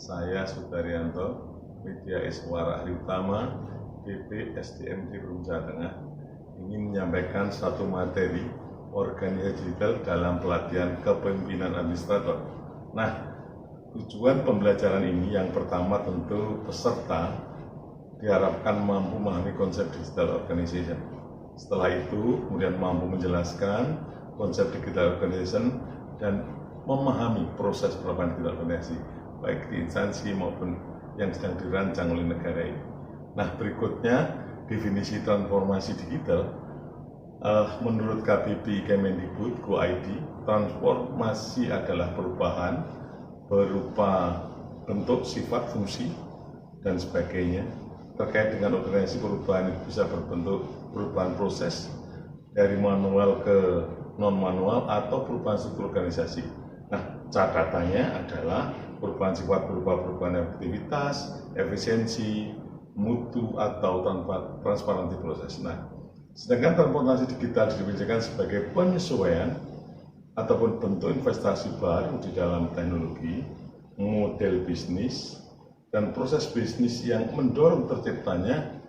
Saya Sudaryanto, Media Iswara Ahli Utama, BP SDM di Jawa Tengah, ingin menyampaikan satu materi organisasi digital dalam pelatihan kepemimpinan administrator. Nah, tujuan pembelajaran ini yang pertama tentu peserta diharapkan mampu memahami konsep digital organization. Setelah itu, kemudian mampu menjelaskan konsep digital organization dan memahami proses perubahan digital organisasi, baik di instansi maupun yang sedang dirancang oleh negara ini. Nah, berikutnya definisi transformasi digital. Menurut KBP Kemendikbud Go ID, transformasi adalah perubahan berupa bentuk, sifat, fungsi, dan sebagainya. Terkait dengan organisasi, perubahan itu bisa berbentuk perubahan proses dari manual ke non-manual atau perubahan struktur organisasi. Nah, catatannya adalah perubahan sifat berupa perubahan efektivitas, efisiensi, mutu, atau transparansi proses. Nah, sedangkan transformasi digital didefinisikan sebagai penyesuaian ataupun bentuk investasi baru di dalam teknologi, model bisnis, dan proses bisnis yang mendorong terciptanya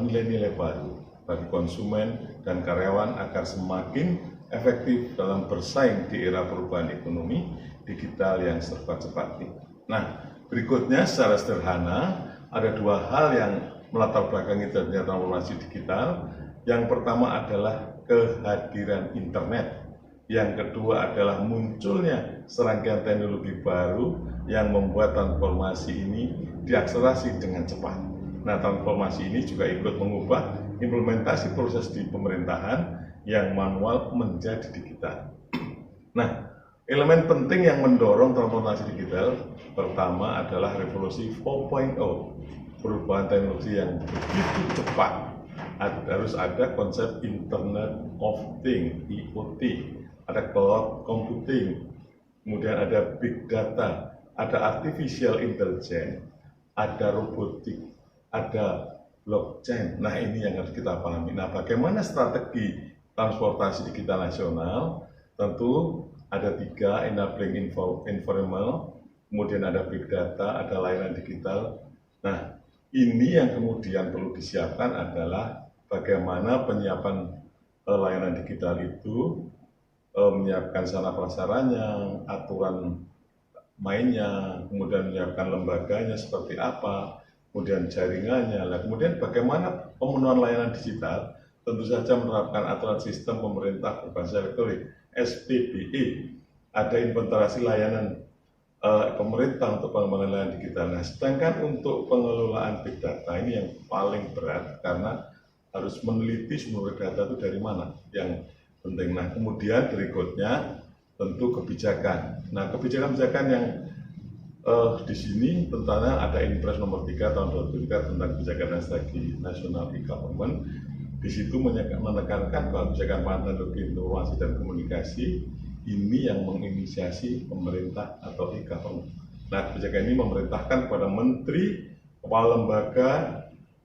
nilai-nilai baru bagi konsumen dan karyawan agar semakin efektif dalam bersaing di era perubahan ekonomi digital yang serba cepat. Nah, berikutnya secara sederhana ada dua hal yang melatar belakangi terjadinya transformasi digital. Yang pertama adalah kehadiran internet. Yang kedua adalah munculnya serangkaian teknologi baru yang membuat transformasi ini diakselerasi dengan cepat. Nah, transformasi ini juga ikut mengubah implementasi proses di pemerintahan yang manual menjadi digital. Nah, elemen penting yang mendorong transformasi digital pertama adalah revolusi 4.0, perubahan teknologi yang begitu cepat. Harus ada konsep Internet of Things, IoT, ada cloud computing, kemudian ada big data, ada artificial intelligence, ada robotik, ada blockchain. Nah, ini yang harus kita pahami. Nah, bagaimana strategi transportasi digital nasional? Tentu ada 3, enabling informal, kemudian ada big data, ada layanan digital. Nah, ini yang kemudian perlu disiapkan adalah bagaimana penyiapan layanan digital itu, menyiapkan sarana prasaranya, aturan mainnya, kemudian menyiapkan lembaganya seperti apa, kemudian jaringannya. Nah, kemudian bagaimana pemenuhan layanan digital? Tentu saja menerapkan aturan sistem pemerintah berbasis elektronik SPBE. Ada inventarisasi layanan pemerintah untuk pengembangan layanan digital. Nah, sedangkan untuk pengelolaan big data ini yang paling berat karena harus meneliti sumber data itu dari mana yang penting. Nah, kemudian berikutnya tentu kebijakan. Nah, kebijakan-kebijakan yang di sini tentang ada Impres nomor 3 tahun 2003 tentang kebijakan dan strategi nasional e-government. Di situ menekankan bahwa kebijakan teknologi informasi dan komunikasi ini yang menginisiasi pemerintah atau e-government. Nah, kebijakan ini memerintahkan kepada menteri, kepala lembaga,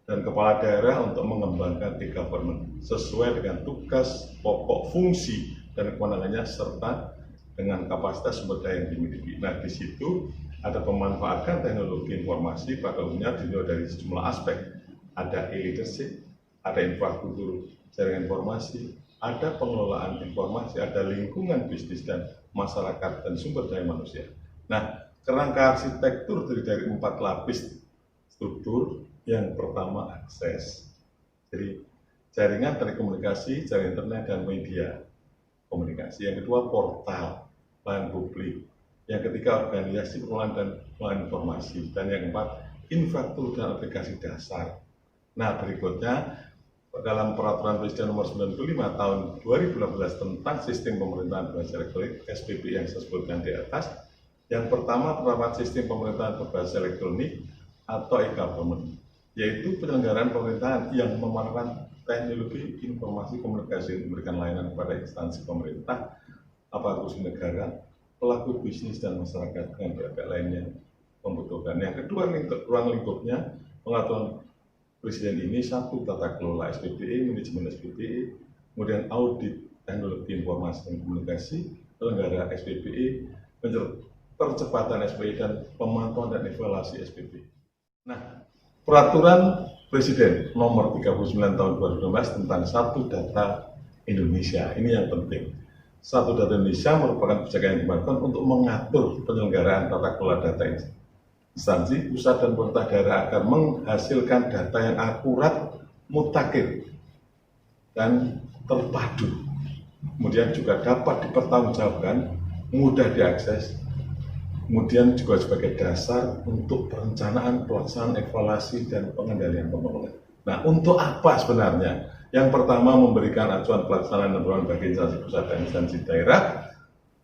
dan kepala daerah untuk mengembangkan e-government sesuai dengan tugas, pokok, fungsi, dan kewenangannya serta dengan kapasitas sumber daya yang dimiliki. Nah, di situ ada pemanfaatan teknologi informasi pada umumnya dilihat dari sejumlah aspek. Ada e-leadership, ada infrastruktur jaringan informasi, ada pengelolaan informasi, ada lingkungan bisnis dan masyarakat dan sumber daya manusia. Nah, kerangka arsitektur terdiri dari 4 lapis struktur. Yang pertama akses, jadi jaringan telekomunikasi, jaringan internet dan media komunikasi. Yang kedua portal, layanan publik. Yang ketiga organisasi pengelolaan dan pengelolaan informasi. Dan yang keempat infrastruktur dan aplikasi dasar. Nah, berikutnya dalam peraturan Presiden nomor 95 tahun 2018 tentang sistem pemerintahan berbasis elektronik SPB yang saya sebutkan di atas. Yang pertama penerapan sistem pemerintahan berbasis elektronik atau e-government, yaitu penyelenggaraan pemerintahan yang memanfaatkan teknologi informasi komunikasi memberikan layanan kepada instansi pemerintah, aparatur negara, pelaku bisnis dan masyarakat dengan pihak lainnya membutuhkan. Yang kedua, ruang lingkupnya pengaturan Presiden ini satu tata kelola SPBE, manajemen SPBE, kemudian audit teknologi informasi dan komunikasi, penyelenggara SPBE, percepatan SPI dan pemantauan dan evaluasi SPP. Nah, Peraturan Presiden Nomor 39 Tahun 2016 tentang Satu Data Indonesia, ini yang penting. Satu Data Indonesia merupakan kebijakan yang dimaksudkan untuk mengatur penyelenggaraan tata kelola data instansi, pusat, dan pemerintah daerah agar menghasilkan data yang akurat, mutakhir, dan terpadu. Kemudian juga dapat dipertanggungjawabkan, mudah diakses, kemudian juga sebagai dasar untuk perencanaan, pelaksanaan, evaluasi, dan pengendalian pembangunan. Nah, untuk apa sebenarnya? Yang pertama, memberikan acuan pelaksanaan dan pengelolaan bagi instansi pusat dan instansi daerah.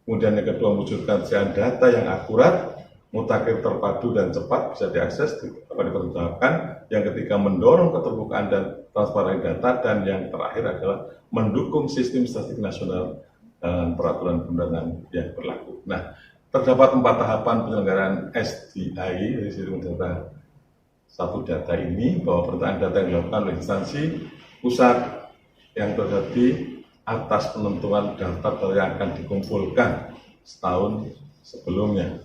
Kemudian yang kedua, mewujudkan data yang akurat, mutakhir, terpadu, dan cepat bisa diakses, dapat dipertanggungjawabkan. Yang ketiga, mendorong keterbukaan dan transparansi data. Dan yang terakhir adalah mendukung sistem statistik nasional dan peraturan perundangan yang berlaku. Nah, terdapat 4 tahapan penyelenggaraan SDI, sistem data satu data ini, bahwa perencanaan data yang dilakukan oleh instansi pusat yang terjadi atas penentuan daftar yang akan dikumpulkan setahun sebelumnya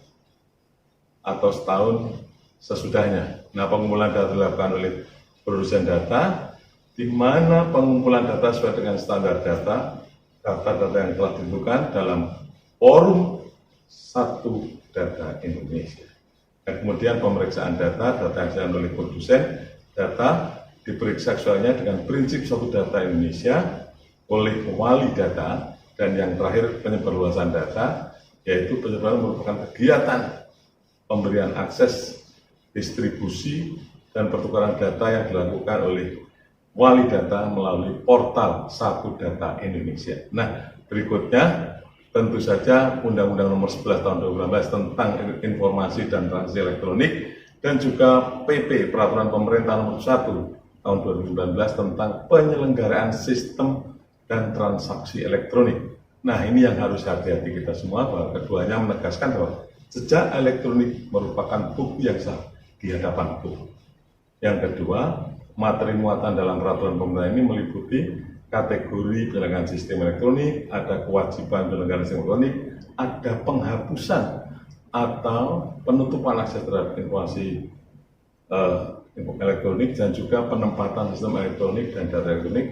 atau setahun sesudahnya. Nah, pengumpulan data dilakukan oleh produsen data, di mana pengumpulan data sesuai dengan standar data, data yang telah ditentukan dalam forum Satu Data Indonesia. Dan kemudian pemeriksaan data yang dilakukan oleh produsen data diperiksa sesuainya dengan prinsip Satu Data Indonesia oleh wali data. Dan yang terakhir, penyebarluasan data, yaitu penyebaran merupakan kegiatan pemberian akses, distribusi, dan pertukaran data yang dilakukan oleh wali data melalui portal Satu Data Indonesia. Nah, berikutnya tentu saja Undang-Undang Nomor 11 Tahun 2016 tentang Informasi dan Transaksi Elektronik, dan juga PP Peraturan Pemerintah Nomor 1 Tahun 2019 tentang penyelenggaraan sistem dan transaksi elektronik. Nah, ini yang harus hati-hati kita semua, bahwa keduanya menegaskan bahwa jejak elektronik merupakan bukti yang sah di hadapan hukum. Yang kedua, materi muatan dalam peraturan pemerintah ini meliputi kategori penyelenggaraan sistem elektronik, ada kewajiban penyelenggaraan sistem elektronik, ada penghapusan atau penutupan akses terhadap informasi elektronik, dan juga penempatan sistem elektronik dan data elektronik,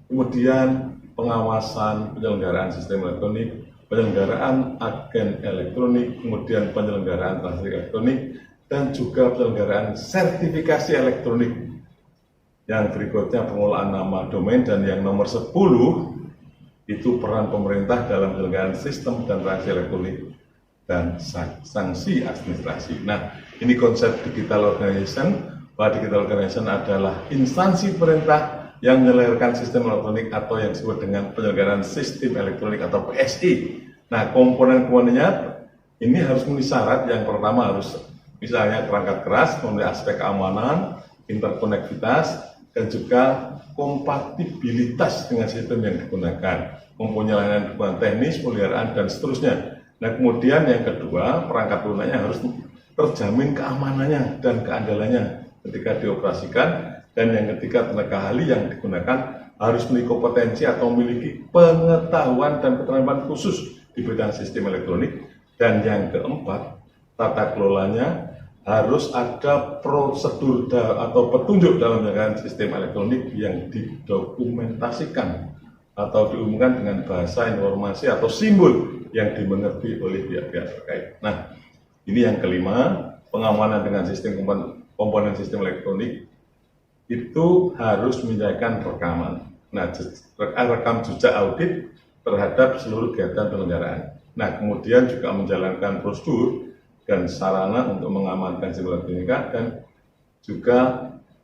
kemudian pengawasan penyelenggaraan sistem elektronik, penyelenggaraan agen elektronik, kemudian penyelenggaraan transaksi elektronik, dan juga penyelenggaraan sertifikasi elektronik. Yang berikutnya pengelolaan nama domain, dan yang nomor 10 itu peran pemerintah dalam penyelenggaraan sistem dan transaksi elektronik dan sanksi administrasi. Nah, ini konsep digital organization, bahwa digital organization adalah instansi pemerintah yang menyelenggarakan sistem elektronik atau yang disebut dengan penyelenggaraan sistem elektronik atau PSI. Nah, komponen-komponennya ini harus memenuhi syarat. Yang pertama harus misalnya perangkat keras, kemudian aspek keamanan, interkonektivitas, dan juga kompatibilitas dengan sistem yang digunakan, mempunyai layanan dukungan teknis, pemeliharaan, dan seterusnya. Nah, kemudian yang kedua, perangkat lunaknya harus terjamin keamanannya dan keandalannya ketika dioperasikan. Dan yang ketiga, tenaga ahli yang digunakan harus memiliki kompetensi atau memiliki pengetahuan dan keterampilan khusus di bidang sistem elektronik. Dan yang keempat, tata kelolanya harus ada prosedur atau petunjuk dalam penyelenggaraan sistem elektronik yang didokumentasikan atau diumumkan dengan bahasa informasi atau simbol yang dimengerti oleh pihak-pihak terkait. Nah, ini yang kelima, pengamanan dengan sistem komponen sistem elektronik itu harus menyediakan rekaman. Nah, rekam jejak audit terhadap seluruh kegiatan penyelenggaraan. Nah, kemudian juga menjalankan prosedur dan sarana untuk mengamankan sistem elektronik, dan juga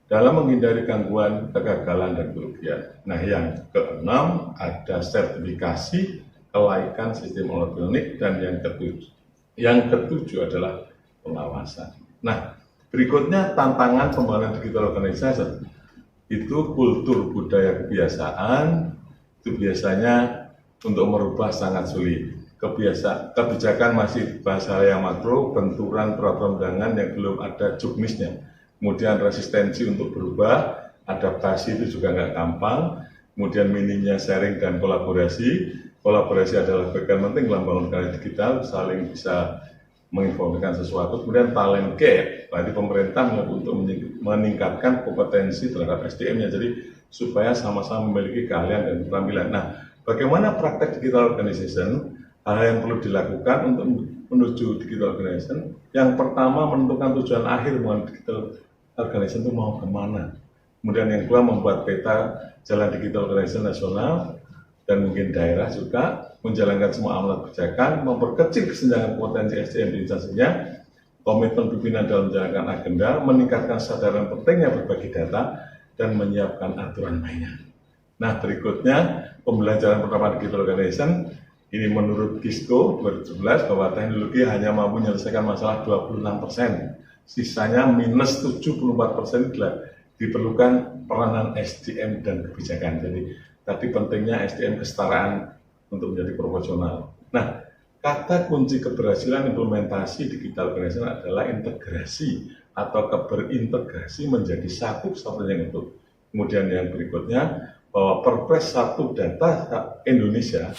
dalam menghindari gangguan, kegagalan, dan kerugian. Nah, yang keenam ada sertifikasi kelaikan sistem elektronik, dan yang ketujuh adalah pengawasan. Nah, berikutnya tantangan pembangunan digital organization itu kultur budaya kebiasaan itu biasanya untuk merubah sangat sulit. Kebijakan masih bahasa yang makro, benturan peraturan undangan yang belum ada juknisnya. Kemudian resistensi untuk berubah, adaptasi itu juga nggak gampang. Kemudian minimnya sharing dan kolaborasi. Kolaborasi adalah bagian penting dalam pembangunan digital, saling bisa menginformasikan sesuatu, kemudian talent gap, berarti pemerintah untuk meningkatkan kompetensi terhadap SDM-nya, jadi supaya sama-sama memiliki keahlian dan keterampilan. Nah, bagaimana praktek digital organization? Hal yang perlu dilakukan untuk menuju digital organization, yang pertama menentukan tujuan akhir dengan digital organization itu mau kemana. Kemudian yang kedua membuat peta jalan digital organization nasional dan mungkin daerah juga, menjalankan semua amanat kebijakan, memperkecil kesenjangan potensi SDM di instansinya, komitmen pimpinan dalam menjalankan agenda, meningkatkan kesadaran pentingnya berbagi data, dan menyiapkan aturan mainnya. Nah, berikutnya pembelajaran pertama digital organization. Ini menurut Kisco 2017 bahwa teknologi hanya mampu menyelesaikan masalah 26%, sisanya minus 74% diperlukan peranan SDM dan kebijakan. Jadi tadi pentingnya SDM kesetaraan untuk menjadi proporsional. Nah, kata kunci keberhasilan implementasi digital organization adalah integrasi atau keberintegrasi menjadi satu kesatuan yang utuh. Kemudian yang berikutnya bahwa Perpres 1 Data Indonesia